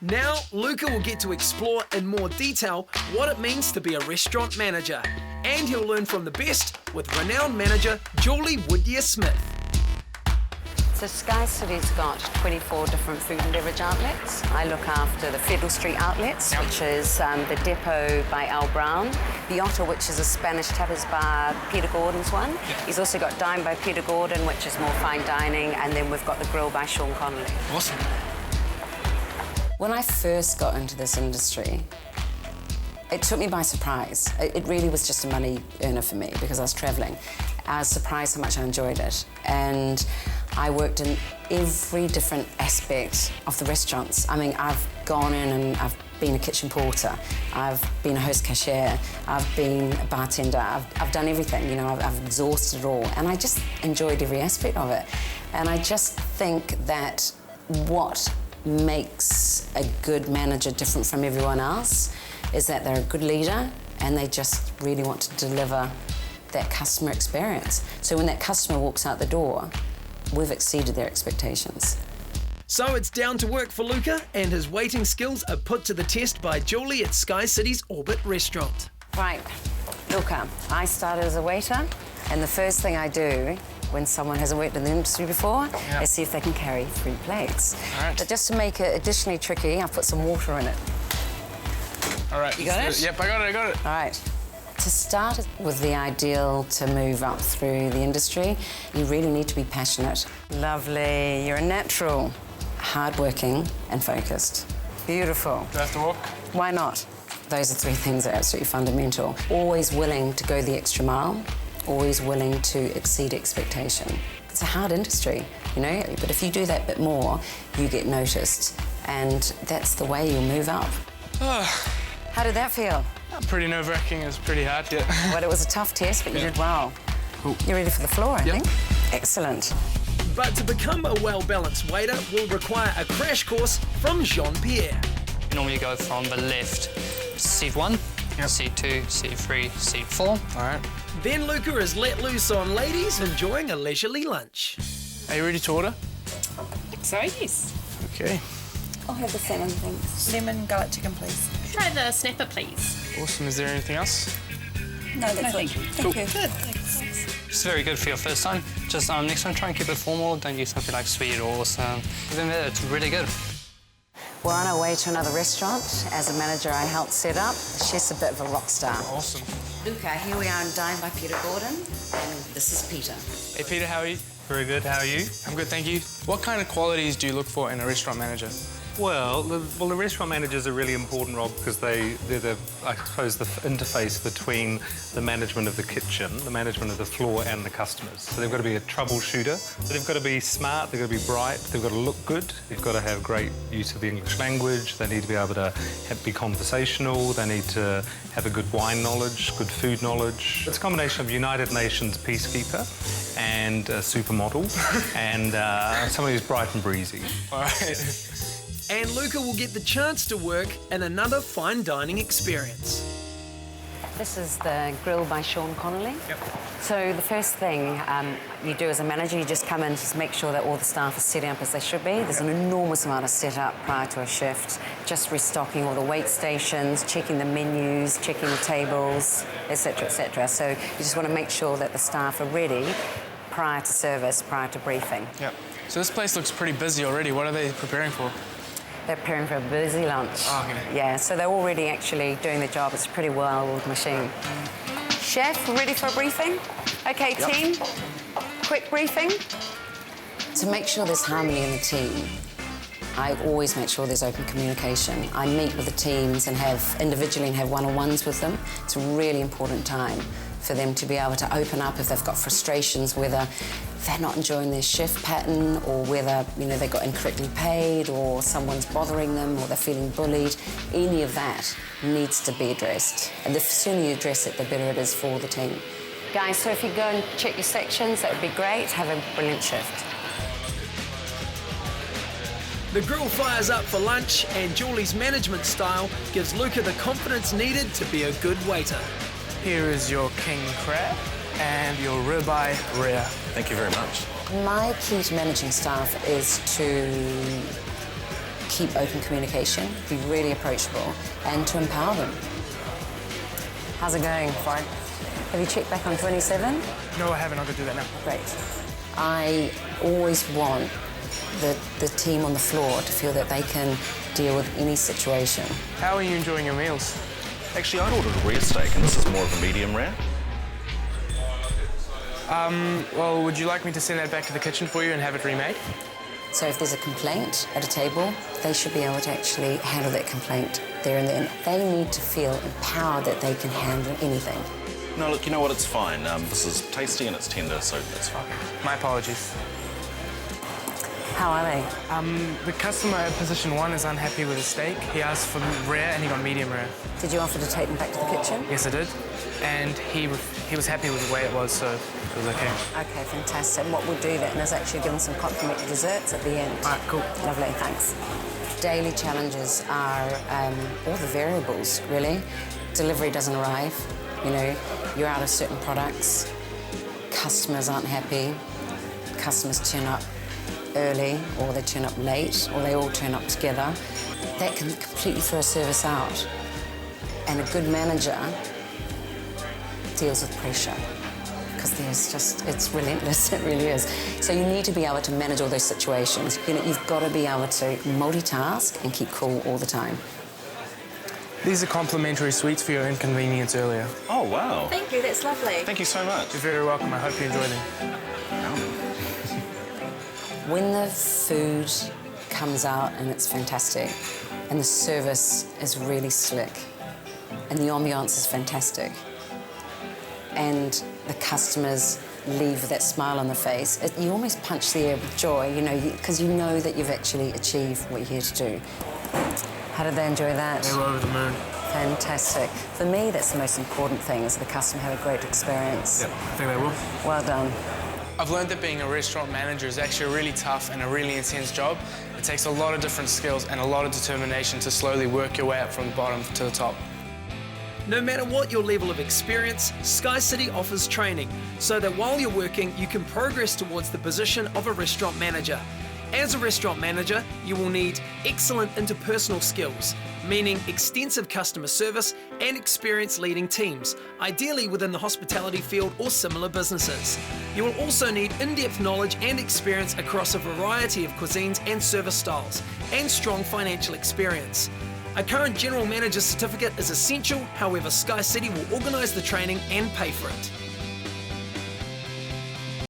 Now, Luca will get to explore in more detail what it means to be a restaurant manager. And he'll learn from the best with renowned manager Julie Woodyer-Smith. So Sky City's got 24 different food and beverage outlets. I look after the Federal Street outlets, which is the Depot by Al Brown. The Otter, which is a Spanish tapas bar, Peter Gordon's one. He's also got Dine by Peter Gordon, which is more fine dining, and then we've got the Grill by Sean Connolly. Awesome. When I first got into this industry, it took me by surprise. It really was just a money earner for me because I was travelling. I was surprised how much I enjoyed it. And I worked in every different aspect of the restaurants. I mean, I've gone in and I've been a kitchen porter, I've been a host cashier, I've been a bartender, I've done everything, you know, I've exhausted it all. And I just enjoyed every aspect of it. And I just think that what makes a good manager different from everyone else is that they're a good leader and they just really want to deliver that customer experience. So when that customer walks out the door, we've exceeded their expectations. So it's down to work for Luca, and his waiting skills are put to the test by Julie at Sky City's Orbit restaurant. Right, Luca, I started as a waiter, and the first thing I do when someone hasn't worked in the industry before is see if they can carry 3 plates. All right. But just to make it additionally tricky, I've put some water in it. All right. You got it? Yep, I got it. All right. To start with the ideal to move up through the industry, you really need to be passionate. Lovely, you're a natural. Hardworking and focused. Beautiful. Do I have to walk? Why not? Those are 3 things that are absolutely fundamental. Always willing to go the extra mile, always willing to exceed expectation. It's a hard industry, you know, but if you do that bit more, you get noticed, and that's the way you'll move up. How did that feel? Pretty nerve-wracking. It was pretty hard, yeah. Well, it was a tough test, but you did well. Cool. You're ready for the floor, I Yep. think? Excellent. But to become a well-balanced waiter will require a crash course from Jean-Pierre. Normally you go from the left, seat 1, seat 2, seat 3, seat 4. All right. Then Luca is let loose on ladies enjoying a leisurely lunch. Are you ready to order? So, yes. Okay. I'll have the salmon, thanks. Lemon garlic chicken, please. Try the snapper, please. Awesome. Is there anything else? No, that's thank you. Thank you. Good, thanks. It's very good for your first time. Just next time, try and keep it formal. Don't use something like sweet or some. Even better, it's really good. We're on our way to another restaurant. As a manager, I helped set up. She's a bit of a rock star. Awesome. Luca, here we are in Dine by Peter Gordon, and this is Peter. Hey, Peter, how are you? Very good. How are you? I'm good, thank you. What kind of qualities do you look for in a restaurant manager? Well, the restaurant managers are really important, Rob, because they're the, I suppose, the interface between the management of the kitchen, the management of the floor, and the customers. So they've got to be a troubleshooter. They've got to be smart. They've got to be bright. They've got to look good. They've got to have great use of the English language. They need to be able to be conversational. They need to have a good wine knowledge, good food knowledge. It's a combination of United Nations peacekeeper and a supermodel and somebody who's bright and breezy. All right. And Luca will get the chance to work in another fine dining experience. This is the Grill by Sean Connolly. Yep. So the first thing you do as a manager, you just come in, just make sure that all the staff are set up as they should be. There's an enormous amount of setup prior to a shift, just restocking all the wait stations, checking the menus, checking the tables, etc., etc. So you just want to make sure that the staff are ready prior to service, prior to briefing. Yep. So this place looks pretty busy already. What are they preparing for? They're preparing for a busy lunch. Oh, okay. Yeah, so they're already actually doing the job. It's a pretty well-oiled machine. Chef, ready for a briefing? Okay, team, quick briefing. To make sure there's harmony in the team, I always make sure there's open communication. I meet with the teams and have one-on-ones with them. It's a really important time for them to be able to open up if they've got frustrations, whether they're not enjoying their shift pattern or whether, you know, they got incorrectly paid or someone's bothering them or they're feeling bullied. Any of that needs to be addressed. And the sooner you address it, the better it is for the team. Guys, so if you go and check your sections, that would be great. Have a brilliant shift. The grill fires up for lunch, and Julie's management style gives Luca the confidence needed to be a good waiter. Here is your king crab and your ribeye rare. Thank you very much. My key to managing staff is to keep open communication, be really approachable, and to empower them. How's it going? Fine. Have you checked back on 27? No, I haven't. I'll go do that now. Great. I always want the team on the floor to feel that they can deal with any situation. How are you enjoying your meals? Actually, I'd ordered a rare steak, and this is more of a medium rare. Well, would you like me to send that back to the kitchen for you and have it remade? So if there's a complaint at a table, they should be able to actually handle that complaint there and then. They need to feel empowered that they can handle anything. No, look, you know what? It's fine. This is tasty and it's tender, so it's fine. Okay. My apologies. How are they? The customer at position 1 is unhappy with the steak. He asked for rare and he got medium rare. Did you offer to take them back to the kitchen? Yes, I did. And he was happy with the way it was, so it was okay. Okay, fantastic. What we'll do then is actually give them some complimentary desserts at the end. All right, cool. Lovely, thanks. Daily challenges are all the variables, really. Delivery doesn't arrive, you know, you're out of certain products, customers aren't happy, customers turn up early, or they turn up late, or they all turn up together. That can completely throw a service out. And a good manager deals with pressure, because it's relentless, it really is. So you need to be able to manage all those situations. You know, you've got to be able to multitask and keep cool all the time. These are complimentary sweets for your inconvenience earlier. Oh, wow. Thank you, that's lovely. Thank you so much. You're very welcome. I hope you enjoy them. When the food comes out and it's fantastic, and the service is really slick, and the ambiance is fantastic, and the customers leave with that smile on the face, you almost punch the air with joy, you know, because you know that you've actually achieved what you're here to do. How did they enjoy that? They were over the moon. Fantastic. For me, that's the most important thing, is the customer have a great experience. Yep, I think they will. Well done. I've learned that being a restaurant manager is actually a really tough and a really intense job. It takes a lot of different skills and a lot of determination to slowly work your way up from the bottom to the top. No matter what your level of experience, SkyCity offers training so that while you're working, you can progress towards the position of a restaurant manager. As a restaurant manager, you will need excellent interpersonal skills, meaning extensive customer service and experience leading teams, ideally within the hospitality field or similar businesses. You will also need in-depth knowledge and experience across a variety of cuisines and service styles, and strong financial experience. A current general manager certificate is essential, however SkyCity will organise the training and pay for it.